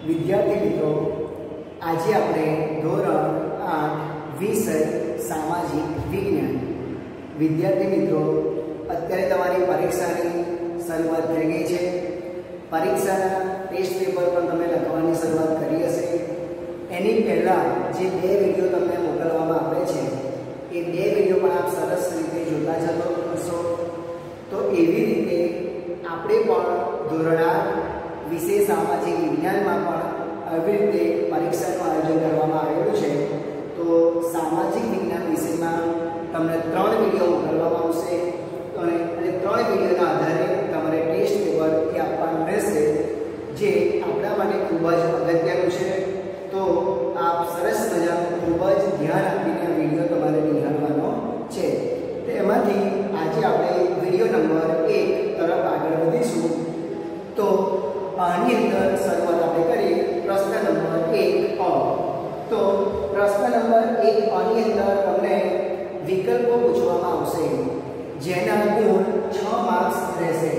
વિદ્યાર્થી મિત્રો, આજે આપણે ધોરણ 8 વિષય સામાજિક વિજ્ઞાન. વિદ્યાર્થી મિત્રો, અત્યારે તમારી પરીક્ષાની શરૂઆત થઈ ગઈ છે. પરીક્ષાના ટેસ્ટ પેપર પણ તમે લખવાની શરૂઆત કરી હશે. એની પહેલાં જે 2 વિડીયો તમને મોકલવામાં આવે છે એ 2 વિડીયો પણ આપ સરસ રીતે જોતા જતો હશો. તો એવી રીતે આપણે પણ ધોરણ 8 વિષય સામાજિક વિજ્ઞાનમાં પણ આવી રીતે પરીક્ષાનું આયોજન કરવામાં આવેલું છે. તો સામાજિક વિજ્ઞાન વિષયમાં તમને 3 વિડીયો મોકલવામાં આવશે અને 3 વિડીયોના આધારે તમારે ટેસ્ટ પેપર એ આપવાનું રહેશે, જે આપણા માટે ખૂબ જ અગત્યનું છે. તો આપ સરસ મજાનું ખૂબ જ ધ્યાન આપીને વિડીયો તમારે નિહાળવાનો છે. તેમાંથી આજે આપણે વિડીયો નંબર 1 તરફ આગળ વધીશું. તો આની અંદર શરૂઆત આપણે કરી પ્રશ્ન નંબર 1 અ. તો પ્રશ્ન નંબર 1 આની અંદર તમને વિકલ્પો પૂછવામાં આવશે, જેના ગુણ 6 માર્ક્સ રહેશે.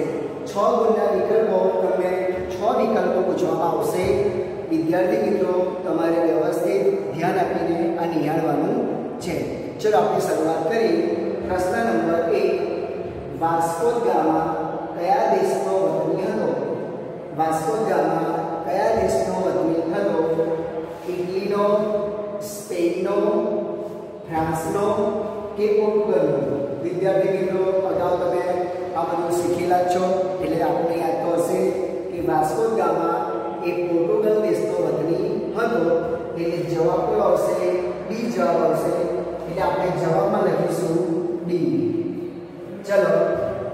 6 ગુણના વિકલ્પો તમને 6 વિકલ્પો પૂછવામાં આવશે. વિદ્યાર્થી મિત્રો, તમારે વ્યવસ્થિત ધ્યાન આપીને આ નિહાળવાનું છે. ચલો આપણે શરૂઆત કરી. પ્રશ્ન નંબર 1, વાસ્કો દ ગામા કયા દેશનો વતની હતો? વાસ્કો દ ગામા કયા દેશનો વતની હતો? ઇટલીનો, સ્પેનનો, ફ્રાન્સનો કે પોર્ટુગલનો? વિદ્યાર્થી મિત્રો, અગાઉ તમે આ બધું શીખેલા છો એટલે આપણે યાદ તો હશે કે વાસ્કો દ ગામા એ પોર્ટુગલ દેશનો વતની હતો. એટલે જવાબ કયો આવશે? ડી જવાબ આવશે. એટલે આપણે જવાબમાં લખીશું ડી. ચલો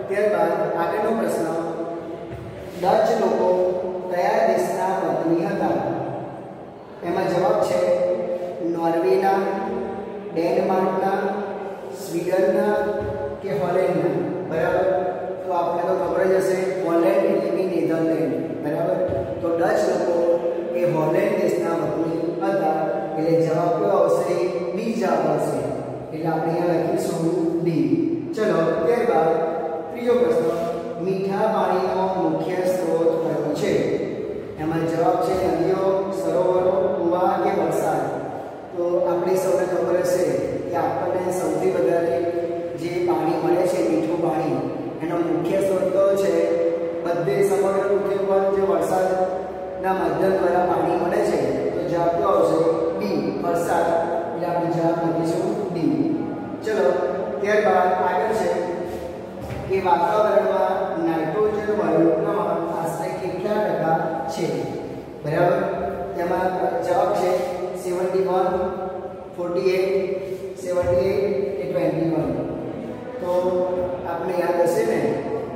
ત્યારબાદ આગળનો પ્રશ્ન, ડચ લોકો કયા દેશના વતની હતા? એમાં જવાબ છે નોર્વેના, ડેનમાર્કના, સ્વીડનના કે હોલેન્ડના. બરાબર? તો આપણે તો ખબર જ હશે હોલેન્ડ એટલે કે નેધરલેન્ડ. બરાબર? તો ડચ લોકો એ હોલેન્ડ દેશના વતની હતા. એટલે જવાબ કયો આવશે? બી જવાબ આવશે. એટલે આપણે અહીંયા લખીશું ડી. ચલો ત્યારબાદ ત્રીજો પ્રશ્ન, મીઠા પાણીનો મુખ્ય સ્ત્રોત કયો છે? એમાં જવાબ છે નદીઓ, સરોવરો, કુવા કે વરસાદ. તો આપણે સૌને ખબર હશે કે આપણને સૌથી વધારે જે પાણી મળે છે, મીઠું પાણી, એનો મુખ્ય સ્ત્રોત કયો છે? બધે સમગ્ર પૃથ્વી પર જે વરસાદના માધ્યમ દ્વારા પાણી મળે છે. તો જવાબ કયો આવશે? ડી, વરસાદ. એટલે આપણે જવાબ લખીશું ડી. ચલો ત્યારબાદ આગળ છે કે વાતાવરણમાં નાઇટ્રોજન વાયુનું પ્રમાણ આશરે કેટલા ટકા છે? બરાબર? તેમાં જવાબ છે 71, 48, 78 કે 21. તો આપણે યાદ હશે ને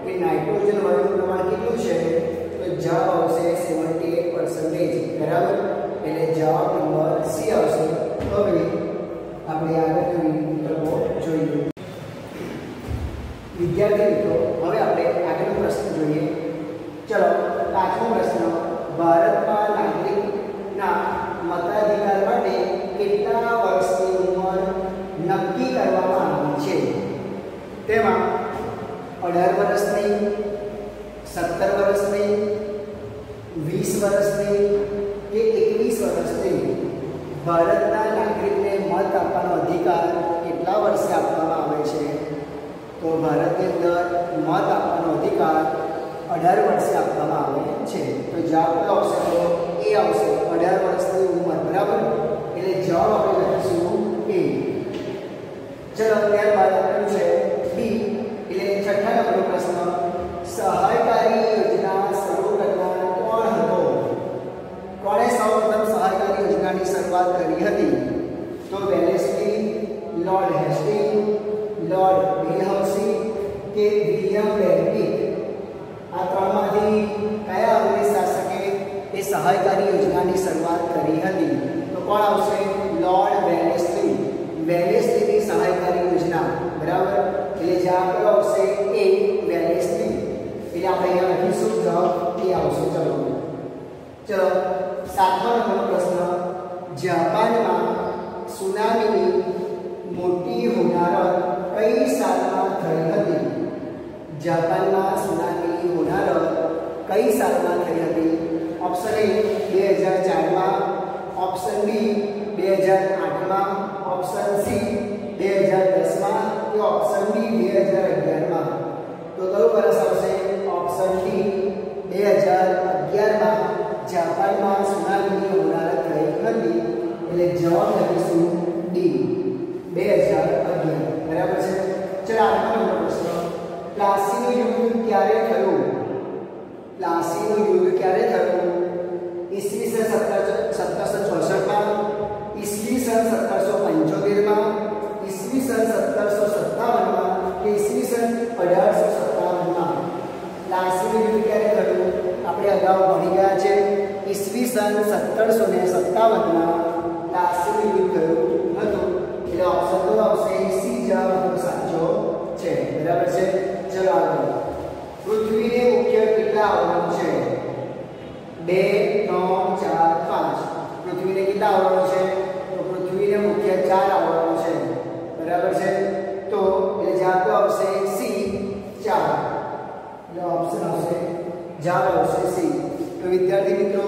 કે નાઇટ્રોજન વાયુનું પ્રમાણ કેટલું છે? તો જવાબ આવશે 78%. બરાબર? એટલે જવાબ નંબર સી આવશે. હવે આપણે આગળના વિકલ્પો જોઈએ. વિદ્યાર્થી મિત્રો, હવે આપણે આગળનો પ્રશ્ન જોઈએ. ચલો 5મો પ્રશ્ન, ભારતમાં નાગરિકના મતાધિકાર માટે કેટલા વર્ષની ઉંમર નક્કી કરવામાં આવી છે? તેમાં 18 વર્ષની, 17 વર્ષની, 20 વર્ષની કે 21 વર્ષની ભારતના નાગરિકને મત આપવાનો અધિકાર કેટલા વર્ષે આપવામાં આવે છે? તો ભારતની અંદર મત આપવાનો અધિકાર 18 વર્ષે આપવામાં આવે છે. તો જવાબ કયો આવશે? તો એ આવશે 18 વર્ષની ઉંમર. બરાબર? એટલે જવાબ આપણે લખીશું એ. ચલો ત્યારબાદ આપણું છે બી, એટલે 6થા નંબરનો પ્રશ્ન, સહાયકારી યોજના શરૂ કરનાર કોણ હતો? કોણે સૌપ્રથમ સહાયકારી યોજનાની શરૂઆત કરી હતી? તો Wellesley, lord Hastings, lord Dalhousie કે વિલિયમ બેન્ટિક? આ ત્રણમાંથી કયા અંગ્રેજ શાસકે એ સહાયકારી યોજનાની શરૂઆત કરી હતી? તો કોણ આવશે? Lord Wellesley. વેલેસ્લીની સહાયકારી યોજના. બરાબર? એટલે જવાબ કયો આવશે? એ, વેલેસ્લી. એટલે આપણે અહીંયા લખીશું જવાબ એ આવશે. ચલો 7મો નંબરનો પ્રશ્ન, જાપાનમાં સુનામીની મોટી હોનારત કઈ સાલમાં થઈ હતી? જાપાનમાં સુનામીની હોનારત કઈ સાલમાં થઈ હતી? ઓપ્શન એ 2007, ઓપ્શન બી 2008 માં, ઓપ્શન સી 2010 માં કે ઓપ્શન ડી 2011 માં? તો કયું વર્ષ આવશે? ઓપ્શન ડી 2011 માં જાપાનમાં સુનામીની હોનારત થઈ હતી. એટલે જવાબ લખીશું ડી 2011. બરાબર છે. ચલો આગળનો પ્રશ્ન. પ્લાસીનું યુદ્ધ ક્યારે થયું? પ્લાસીનું યુદ્ધ ક્યારે થયું? ઈસવીસન 1764 માં, ઈસવીસન 1775 માં, ઈસવીસન 1757 માં કે ઈસવીસન 1857 માં? પ્લાસીનું યુદ્ધ ક્યારે થયું? આપણે અગાઉ ભણી ગયા છે. ઈસવીસન 1757 માં પ્લાસીનું યુદ્ધ થયું હતું. એટલે ઓપ્શન તો આવશે સી, જવાબ સાચો છે. બરાબર છે. ચલો આગળ. પૃથ્વીને મુખ્ય કેટલા આવરણો છે? 2, 3, 4, 5. પૃથ્વીને કેટલા આવરણો છે? તો પૃથ્વીને મુખ્ય 4 આવરણો છે. બરાબર છે. તો એટલે જવાબ આવશે સી, 4. એટલે ઓપ્શન આવશે, જવાબ આવશે સી. તો વિદ્યાર્થી મિત્રો,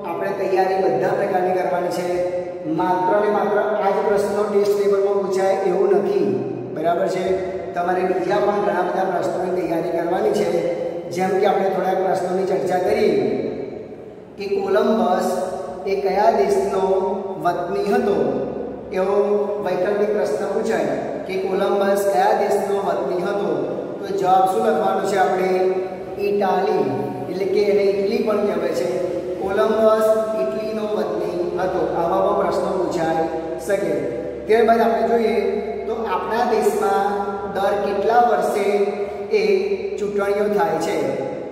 આપણે તૈયારી બધા પ્રકારની કરવાની છે. માત્ર ને માત્ર આ જ પ્રશ્નો ટેસ્ટ પેપરમાં પૂછાય એવું નથી. બરાબર છે. તમારે બીજા પણ ઘણા બધા પ્રશ્નોની તૈયારી કરવાની છે. જેમ કે આપણે થોડાક પ્રશ્નોની ચર્ચા કરી કે કોલંબસ એ કયા દેશનો વતની હતો? એવો વૈકલ્પિક પ્રશ્ન પૂછાય કે કોલંબસ કયા દેશનો વતની હતો? તો જવાબ શું લખવાનું છે આપણે? ઇટાલી. એટલે કે એને ઇટલી પણ કહેવાય છે. કોલંબસ ઇટલીનો વતની હતો. આવા પણ પ્રશ્નો પૂછાઈ શકે. ત્યારબાદ આપણે જોઈએ તો આપણા દેશમાં દર કેટલા વર્ષે એ ચૂંટણીઓ થાય છે?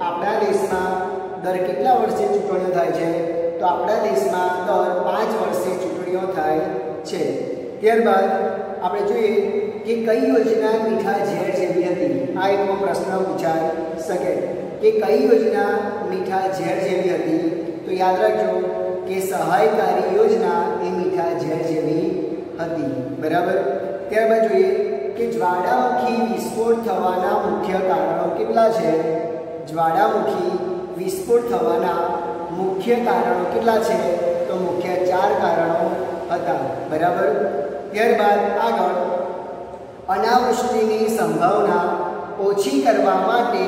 આપણા દેશમાં દર કેટલા વર્ષે ચૂંટણીઓ થાય છે? તો આપણા દેશમાં દર 5 વર્ષે ચૂંટણીઓ થાય છે. ત્યારબાદ આપણે જોઈએ કે કઈ યોજના મીઠા ઝેર જેવી હતી? આ એક પ્રશ્ન પૂછાઈ શકે કે કઈ યોજના મીઠા ઝેર જેવી હતી? તો યાદ રાખજો કે સહાયકારી યોજના એ મીઠા ઝેર જેવી હતી. બરાબર. ત્યારબાદ જોઈએ કે જ્વાળામુખી વિસ્ફોટ થવાના મુખ્ય કારણો કેટલા છે? જ્વાળામુખી વિસ્ફોટ થવાના મુખ્ય કારણો કેટલા છે? તો મુખ્ય 4 કારણો હતા. બરાબર. ત્યારબાદ આગળ, અનાવૃષ્ટિની સંભાવના ઓછી કરવા માટે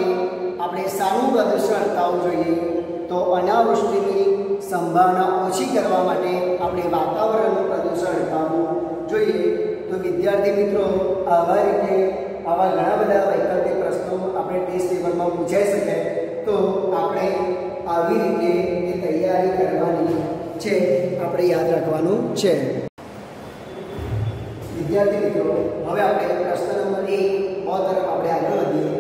આપણે શાનું પ્રદૂષણ અટકાવવું જોઈએ? તો અનાવૃષ્ટિની સંભાવના ઓછી કરવા માટે આપણે વાતાવરણનું પ્રદૂષણ અટકાવવું જોઈએ. તો વિદ્યાર્થી મિત્રો, આવા રીતે આવા ઘણા બધા વૈકલ્પિક પ્રશ્નો આપણે ટેસ્ટ પેપરમાં પૂછાઈ શકે. તો આપણે આવી રીતે એ તૈયારી કરવાની છે, આપણે યાદ રાખવાનું છે. વિદ્યાર્થી મિત્રો, હવે આપણે પ્રશ્ન નંબર 1 તરફ આપણે આગળ વધીએ.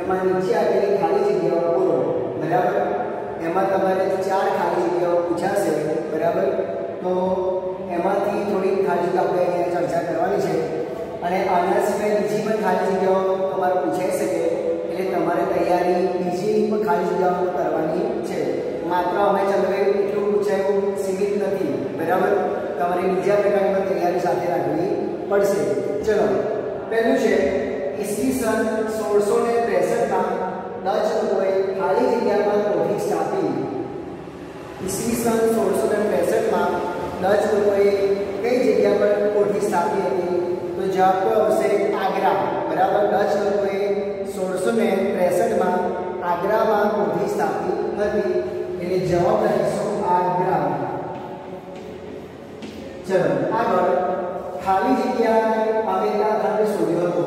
એમાં નીચે આપેલી ખાલી જગ્યાઓ પૂરો. બરાબર. એમાં તમારે 4 ખાલી જગ્યાઓ પૂછાશે. બરાબર. તો એમાંથી થોડી ખાલી જગ્યા આપણે અહીંયા ચર્ચા કરવાની છે. અને આના સિવાય બીજી પણ ખાલી જગ્યાઓ તમારે પૂછાઈ શકે. એટલે તમારે તૈયારી બીજી પણ ખાલી જગ્યાઓ કરવાની છે. માત્ર અમે ચલો એટલું પૂછાયું સીમિત નથી. બરાબર. તમારે બીજા પ્રકારની તૈયારી સાથે રાખવી પડશે. ચલો, પહેલું છે ઈસવીસન 1663 માં ડચ લોકોએ ખાલી જગ્યામાં કોઠી સ્થાપી. ઈસવીસન 1663 માં ડચ લોકોએ કઈ જગ્યા પર કોઠી સ્થાપી હતી? તો જવાબ તો આવશે આગ્રા. બરાબર. ડચ લોકોએ 1663 માં આગ્રામાં કોઠી સ્થાપી હતી. એટલે જવાબ લખીશું આગ્રા. ચલો આગળ, ખાલી જગ્યા અમેરિકા ખંડ શોધ્યો હતો.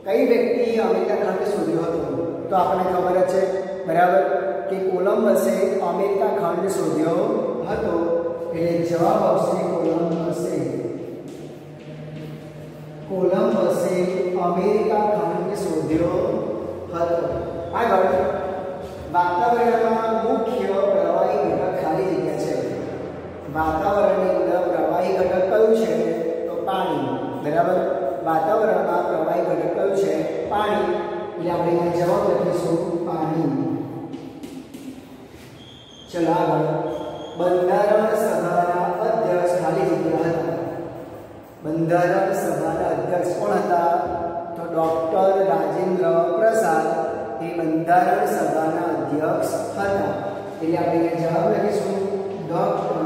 કઈ વ્યક્તિ અમેરિકા ખંડ શોધ્યો હતો? તો આપણને ખબર જ છે. બરાબર. કે કોલંબસે અમેરિકા ખંડ શોધ્યો હતો. એટલે જવાબ આવશે કોલંબસે. કોલંબસે અમેરિકા ખંડ શોધ્યો હતો. આગળ, વાતાવરણમાં મુખ્ય પ્રવાહી ઘટક ખાલી જગ્યા છે. વાતાવરણની અંદર પ્રવાહી ઘટક કયું છે? તો પાણી. બરાબર. વાતાવરણમાં પ્રવાહી ઘટક કયું છે? પાણી. એટલે આપણે અહીંયા જવાબ લખીશું પાણી. ચલો આગળ, બંધારણ સભાના અધ્યક્ષ ખાલી જગ્યા હતા. બંધારણ સભાના અધ્યક્ષ કોણ હતા? તો ડોક્ટર રાજેન્દ્ર પ્રસાદ એ બંધારણ સભાના અધ્યક્ષ હતા. એટલે આપણે અહીંયા જવાબ લખીશું ડોક્ટર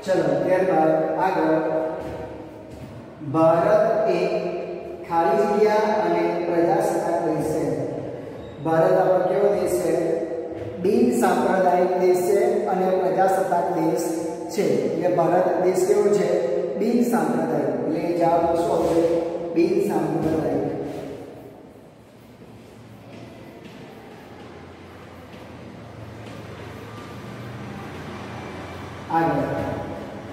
चलो ત્યારબાદ આગળ ભારત એક ખાલી જગ્યા અને પ્રજાસત્તાક દેશ છે. ભારત આપણો કેવો દેશ છે? બિન સાંપ્રદાયિક દેશ છે અને પ્રજાસત્તાક દેશ છે. એટલે ભારત દેશ કેવો છે? બિન સાંપ્રદાયિક. એટલે જવાબ શું આવશે? બિન સાંપ્રદાયિક. આગળ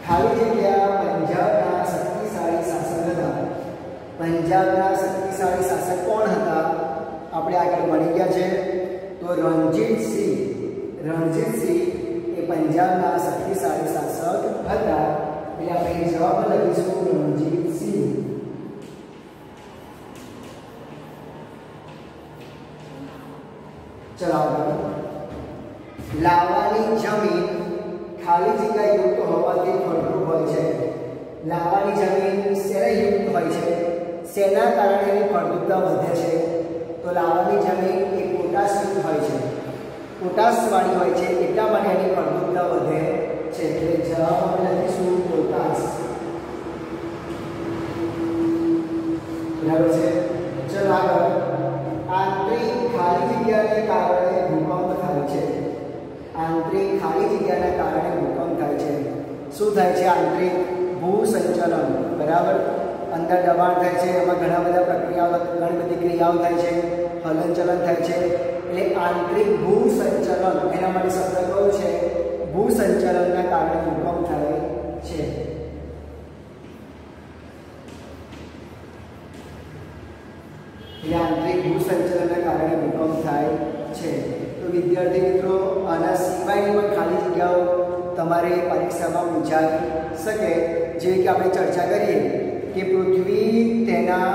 ખાલી જગ્યા પંજાબના શક્તિશાળી શાસક હતા. પંજાબના શક્તિશાળી શાસક કોણ હતા? આપણે આગળ ભણી ગયા છે. તો રણજીતસિંહ. રણજીતસિંહ એ પંજાબના શક્તિશાળી શાસક હતા. એટલે આપણે જવાબ લખીશું રણજીતસિંહ. ચલો આગળ લાવાની જમીન ખાલી જગ્યા યુક્ત હોવાથી ફળદ્રુપ હોય છે. લાવાની જમીન શેના યુક્ત હોય છે? શેના કારણે એની ફળદ્રુપતા વધે છે? તો લાવાની જમીન એ પોટાશયુક્ત હોય છે. પોટાશવાળી હોય છે એટલા માટે એની ફળદ્રુપતા વધે છે. એટલે જવાબ આપણે લખીશું પોટાશ. બરાબર છે. ચલો આગળ આંતરિક ખાલી જગ્યાને કારણે ભૂકંપ થાય છે. આંતરિક ખાલી જગ્યાના કારણે ભૂકંપ થાય છે. શું થાય છે? આંતરિક ભૂસંચલન. બરાબર. અંદર દબાણ થાય છે, એમાં ઘણા બધા પ્રક્રિયાઓ, ઘણી બધી ક્રિયાઓ થાય છે, હલનચલન થાય છે. એટલે આંતરિક ભૂસંચલન, એના માટે શબ્દ કયો છે? ભૂસંચલનના કારણે ભૂકંપ થાય છે. એટલે આંતરિક ભૂસંચલનના કારણે ભૂકંપ થાય છે. તો વિદ્યાર્થી મિત્રો, આના સિવાયની પણ ખાલી જગ્યાઓ તમારે પરીક્ષામાં પૂછાઈ શકે. જેવી કે આપણે ચર્ચા કરીએ કે પૃથ્વી તેના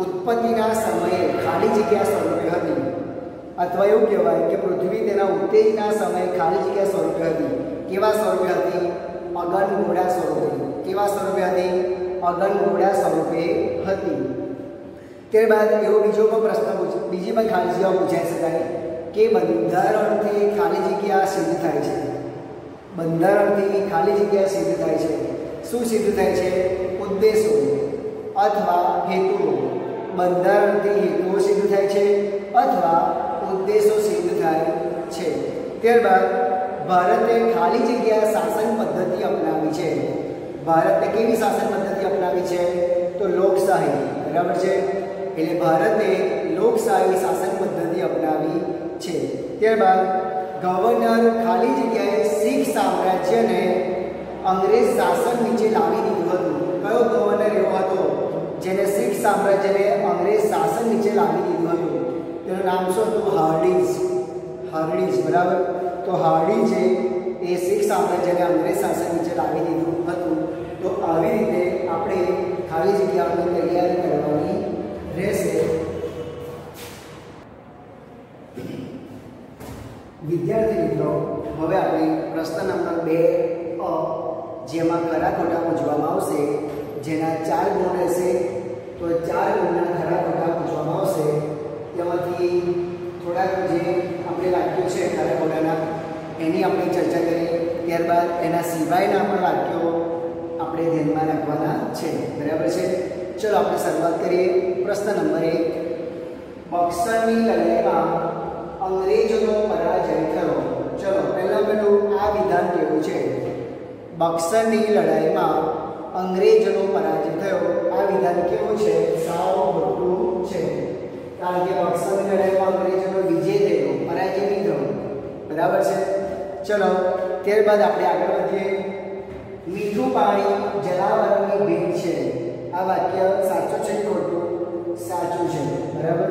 ઉત્પત્તિના સમયે ખાલી જગ્યા સ્વરૂપે હતી, અથવા એવું કહેવાય કે પૃથ્વી તેના ઉત્તેજના સમયે ખાલી જગ્યા સ્વરૂપે હતી. કેવા સ્વરૂપે હતી? અગનગોળા સ્વરૂપે. કેવા સ્વરૂપે હતી? અગનગોળા સ્વરૂપે હતી. ત્યારબાદ એવો બીજો પણ પ્રશ્ન બીજી પણ ખાલી જગ્યાઓ પૂછાઈ શકાય કે બંધારણથી ખાલી જગ્યા સિદ્ધ થાય છે. બંધારણથી ખાલી જગ્યા સિદ્ધ થાય છે. શું સિદ્ધ થાય છે? ઉદ્દેશો અથવા હેતુઓ. બંધારણથી હેતુઓ સિદ્ધ થાય છે અથવા ઉદ્દેશો સિદ્ધ થાય છે. ત્યારબાદ ભારતે ખાલી જગ્યા શાસન પદ્ધતિ અપનાવી છે. ભારતે કેવી શાસન પદ્ધતિ અપનાવી છે? તો લોકશાહી. બરાબર છે. એટલે ભારતે લોકશાહી શાસન પદ્ધતિ અપનાવી છે. ત્યારબાદ ગવર્નર ખાલી જગ્યાએ શીખ સામ્રાજ્યને અંગ્રેજ શાસન નીચે લાવી દીધું હતું. કયો ગવર્નર એવો હતો જેને શીખ સામ્રાજ્યને અંગ્રેજ શાસન નીચે લાવી દીધું હતું? તેનું નામ શું હતું? હાર્ડિંજ. હાર્ડિંજ. બરાબર. તો હાર્ડિંજે એ શીખ સામ્રાજ્યને અંગ્રેજ શાસન નીચે લાવી દીધું હતું. તો આવી રીતે આપણે ખાલી જગ્યાઓની તૈયારી કરવાની રહેશે. વિદ્યાર્થી મિત્રો, હવે આપણે પ્રશ્ન નંબર 2 જેમાં ખરા ખોટા પૂછવામાં આવશે, જેના 4 ગુણ રહેશે. તો 4 ગુણના ખરા ખોટા પૂછવામાં આવશે. તેમાંથી થોડાક જે આપણે વાક્યો છે ખરા ખોટાના, એની આપણે ચર્ચા કરીએ. ત્યારબાદ એના સિવાયના પણ વાક્યો આપણે ધ્યાનમાં રાખવાના છે. બરાબર છે. ચલો આપણે શરૂઆત કરીએ. પ્રશ્ન નંબર 1, બક્સરની લડાઈમાં અંગ્રેજોનો પરાજય થયો. ચલો પહેલું આ વિધાન કેવું છે? બક્સરની લડાઈમાં અંગ્રેજોનો પરાજય થયો. આ વિધાન કેવું છે? સાવ ખોટું છે. કારણ કે બક્સરની લડાઈમાં અંગ્રેજોનો વિજય થયો, પરાજય નહીં થયો. બરાબર છે. ચલો ત્યારબાદ આપણે આગળ વધીએ. મીઠું પાણી જલાવરની ભેટ છે. આ વાક્ય સાચું છે કે ખોટું? સાચું છે. બરાબર.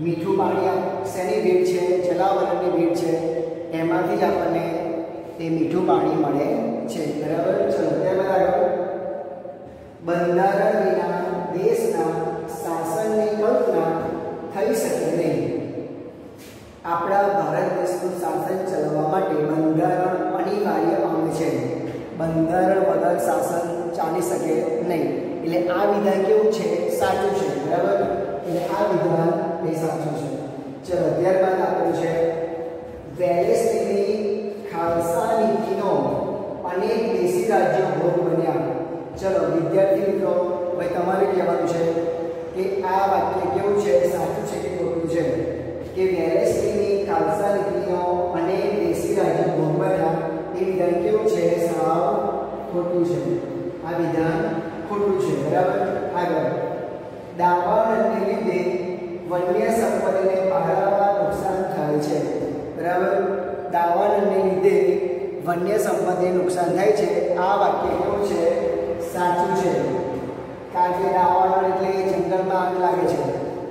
મીઠું પાણી શેની ભેટ છે? જલાવરની ભેટ છે. એમાંથી જ આપણને એ મીઠું પાણી મળે છે. બરાબર. ચલો ત્યારબાદ આગળ. બંધારણ વિના દેશના શાસનની કલ્પના થઈ શકે નહીં. આપણા ભારત દેશનું શાસન ચલાવવા માટે બંધારણ અનિવાર્ય અંગ છે. બંધારણ વગર શાસન ચાલી શકે નહીં. એટલે આ વિધાન કેવું છે? સાચું છે. બરાબર. એટલે આ વિધાન એ સાચું છે. ચલો ત્યારબાદ આપણું છે વેલેસ્લીની ખાલસા નીતિનો અનેક રાજ્યો ભોગ બન્યા. ચલો વિદ્યાર્થી મિત્રો, હવે તમારે કહેવાનું છે કે આ વાક્ય કેવું છે, સાચું છે કે ખોટું છે. કે વેલેસ્લીની ખાલસા નીતિનો અને દેશી રાજ્યો ભોગ બન્યા એ વિધાન કેવું છે, સાવ ખોટું છે. આ વિધાન ખોટું છે. બરાબર. આગળ, દાવાનળને લીધે વન્ય સંપત્તિને પાળવા નુકસાન થાય છે. બરાબર. દાવાનળને લીધે વન્ય સંપત્તિને નુકસાન થાય છે. આ વાક્ય કેવું છે, સાચું છે. કારણ કે દાવાનળ એટલે જંગલમાં આગ લાગે છે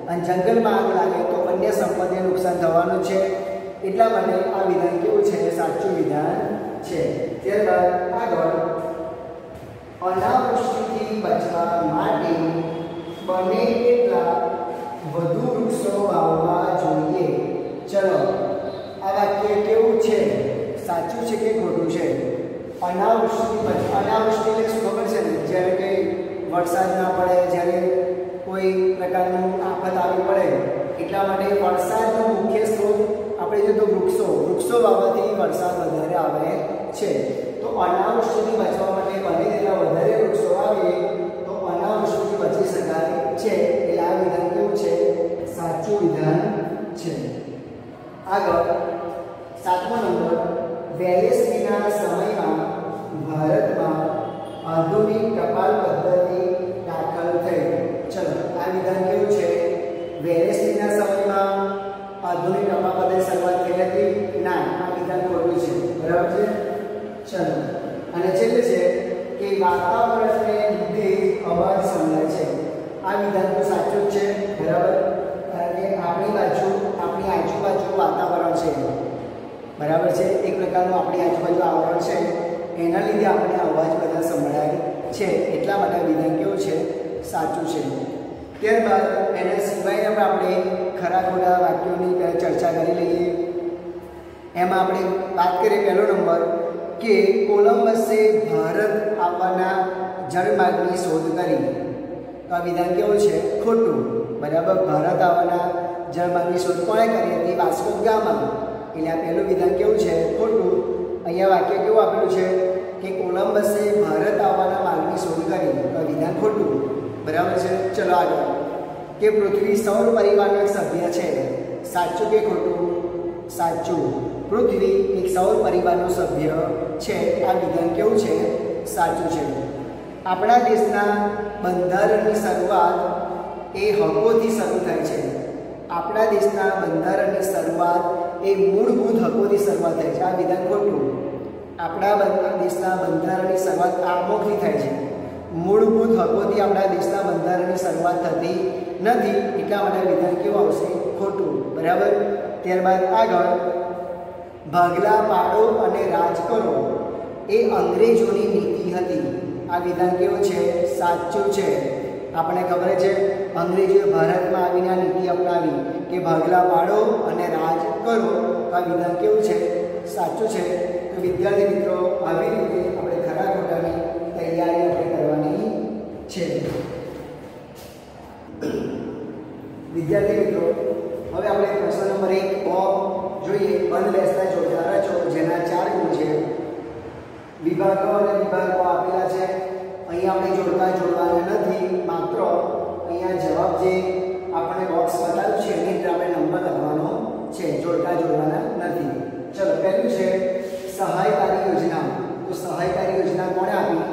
અને જંગલમાં આગ લાગે તો વન્ય સંપત્તિને નુકસાન થવાનું છે. એટલા માટે આ વિધાન કેવું છે, સાચું વિધાન છે. ત્યારબાદ આગળ, અનાવૃષ્ટિથી બચવા માટે બને એટલા વધુ વૃક્ષો વાવવા જોઈએ. ચલો આ વાક્ય કેવું છે, સાચું છે કે ખોટું છે? અનાવૃષ્ટિ એટલે શું ખબર છે ને, જ્યારે કે વરસાદ ના પડે, જ્યારે કોઈ પ્રકારનું આફત આવી પડે, એટલા માટે વરસાદનો મુખ્ય સ્ત્રોત આપણે જો તો વૃક્ષો વાવવાથી વરસાદ વધારે આવે છે. તો અનાવૃષ્ટિથી બચવા માટે બને તેટલા વધારે વૃક્ષો વાવીએ તો અનાવૃષ્ટિથી બચી શકાય છે. એટલે આ વિધાન કેવું છે, સાચું વિધાન છે. આગળ, 7મો નંબર, વેલેસ્લીના સમયમાં ભારતમાં આધુનિક ટપાલ પદ્ધતિ દાખલ થઈ. ચલો આ વિધાન કેવું છે, વેલેસ્લીના સમયમાં આધુનિક ટપાલ પદ્ધતિ શરૂઆત થઈ હતી? ના, આ વિધાન ખોટું છે. બરાબર છે. ચલો, અને છેલ્લે છે કે વાતાવરણને લીધે અવાજ સંભળાય છે. આ વિધાન તો સાચું જ છે. બરાબર. કારણ કે આપણી આજુબાજુ વાતાવરણ છે. બરાબર છે. એક પ્રકારનું આપણી આજુબાજુ આવરણ છે, એના લીધે આપણે અવાજ બધા સંભળાય છે. એટલા માટે વિધાન કેવું છે, સાચું છે. ત્યારબાદ એના સિવાયના પણ આપણે ખરા ખોટા વાક્યોની ચર્ચા કરી લઈએ. એમાં આપણે વાત કરીએ પહેલો નંબર કે કોલંબસે ભારત આવવાના જળમાર્ગની શોધ કરી. તો આ વિધાન કેવું છે, ખોટું. બરાબર. ભારત આવવાના જળમાર્ગની શોધ કોણે કરી હતી? Vasco da gamma. એટલે આ પહેલું વિધાન કેવું છે, ખોટું. અહીંયા વાક્ય કેવું આપેલું છે કે કોલંબસે ભારત આવવાના માર્ગની શોધ કરી. તો વિધાન ખોટું. બરાબર છે. ચલો આગળ, કે પૃથ્વી સૌર પરિવારનો એક સભ્ય છે. સાચું કે ખોટું? સાચું. પૃથ્વી એક સૌર પરિવારનો સભ્ય છે. આ વિધાન કેવું છે, સાચું છે. આપણા દેશના બંધારણની શરૂઆત એ હકોથી શરૂ થાય છે. આપણા દેશના બંધારણની શરૂઆત એ મૂળભૂત હકોથી શરૂઆત થાય છે. આ વિધાન ખોટું. આપણા દેશના બંધારણની શરૂઆત આમોખથી થાય છે. મૂળભૂત હકોથી આપણા દેશના બંધારણની શરૂઆત થતી નથી. એટલા માટે વિધાન કેવું આવશે, ખોટું. બરાબર. ત્યારબાદ આગળ, ભાગલા પાડો અને રાજ કરો એ અંગ્રેજોની નીતિ હતી. આ વિધાન કેવું છે, સાચું છે. આપણે ખબર છે અંગ્રેજોએ ભારતમાં આવીને આ નીતિ અપનાવી કે ભાગલા પાડો અને રાજ કરો. આ વિધાન કેવું છે, સાચું છે. તો વિદ્યાર્થી મિત્રો, આવી રીતે આપણે ખરા ખોટાની તૈયારી આપણે કરવાની છે. વિદ્યાર્થી મિત્રો, હવે આપણે પ્રશ્ન નંબર 1 જોઈએ. બંધ બેસતા જોડકા રચો, જેના 4 ગુણ છે. વિભાગો અને વિભાગો આપેલા છે. અહીંયા આપણે જોડકા જોડવાના નથી, માત્ર અહીંયા જવાબ જે આપણે બોક્સ બતાવ્યું છે એની અંદર આપણે નંબર લખવાનો છે. જોડકા જોડવાના નથી. ચલો, પહેલું છે સહાયકારી યોજના. તો સહાયકારી યોજના કોણે આપી?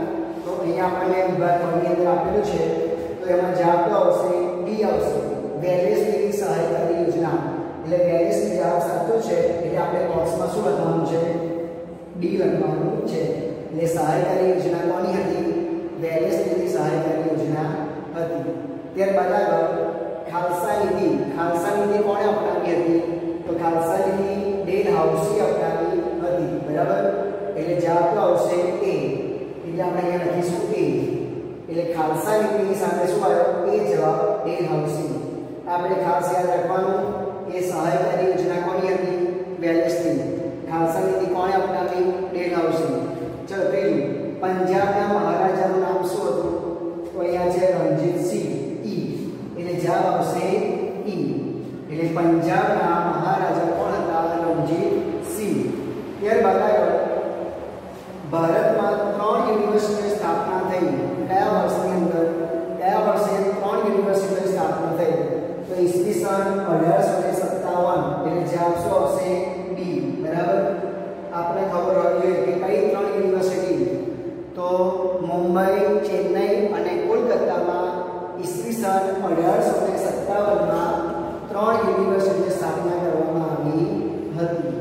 તો અહીંયા આપણને વિભાગ ની અંદર આપેલું છે. તો એમાં જવાબ તો આવશે ડી આવશે, વેલેસ્લીની સહાયકારી યોજના. એટલે વેલેસ્લી જવાબ સાચો છે. એટલે આપણે બોક્સમાં શું લખવાનું છે? ડી લખવાનું છે. એટલે સહાયકારી યોજના કોની હતી? વેલેસ્લીની સહાયકારી યોજના હતી. ત્યારબાદ આગળ, ખાલસા નીતિ. ખાલસા નીતિ કોણે અપનાવી હતી? તો ખાલસા નીતિ ડેલહાઉસી અપનાવી હતી. બરાબર. એટલે જવાબ તો આવશે એ. એટલે આપણે અહીંયા લખીશું એ. એટલે ખાલસા નીતિની સાથે શું આવ્યો? એ જવાબ, ડેલહાઉસી. આપણે ખાસ યાદ રાખવાનું એ સહાયકારી યોજના કોની હતી? વેલેસ્લી. ખાલસા નીતિ કોણે અપનાવી? ડેલહાઉસી. ચલો, પેલું પંજાબના મહારાજાનું નામ શું હતું? તો અહીંયા છે રણજીતસિંહ. ઈ. એટલે જવાબ આવશે ઈ. એટલે પંજાબના મહારાજા કોણ હતા? રણજીતસિંહ. ત્યારબાદ આગળ, ભારતમાં 3 યુનિવર્સિટીની સ્થાપના થઈ. કયા વર્ષની અંદર? કયા વર્ષે 3 યુનિવર્સિટીની સ્થાપના થઈ? તો ઈસવીસન 1857. એટલે જવાબ શું આવશે? બી. બરાબર. આપણે ખબર હોવી જોઈએ કે કઈ 3 યુનિવર્સિટી? તો મુંબઈ, ચેન્નઈ અને કોલકાતામાં ઈસવીસન 1857માં 3 યુનિવર્સિટીની સ્થાપના કરવામાં આવી હતી.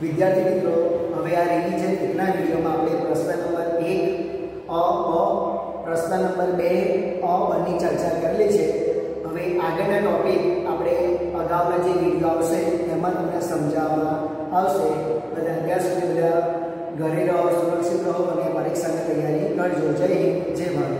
વિદ્યાર્થી મિત્રો, હવે આ રિવિઝન કેટલા વિડીયોમાં આપણે પ્રશ્ન નંબર 1 પ્રશ્ન નંબર 2 ની ચર્ચા કરેલી છે. હવે આગળના ટોપિક આપણે અગાઉના જે વિડીયો આવશે તેમાં તમને સમજાવવામાં આવશે. બધા ત્યાં સુધી બધા ઘરે રહો, સુરક્ષિત રહો અને પરીક્ષાની તૈયારી કરજો. જય હિન્દ, જય ભારત.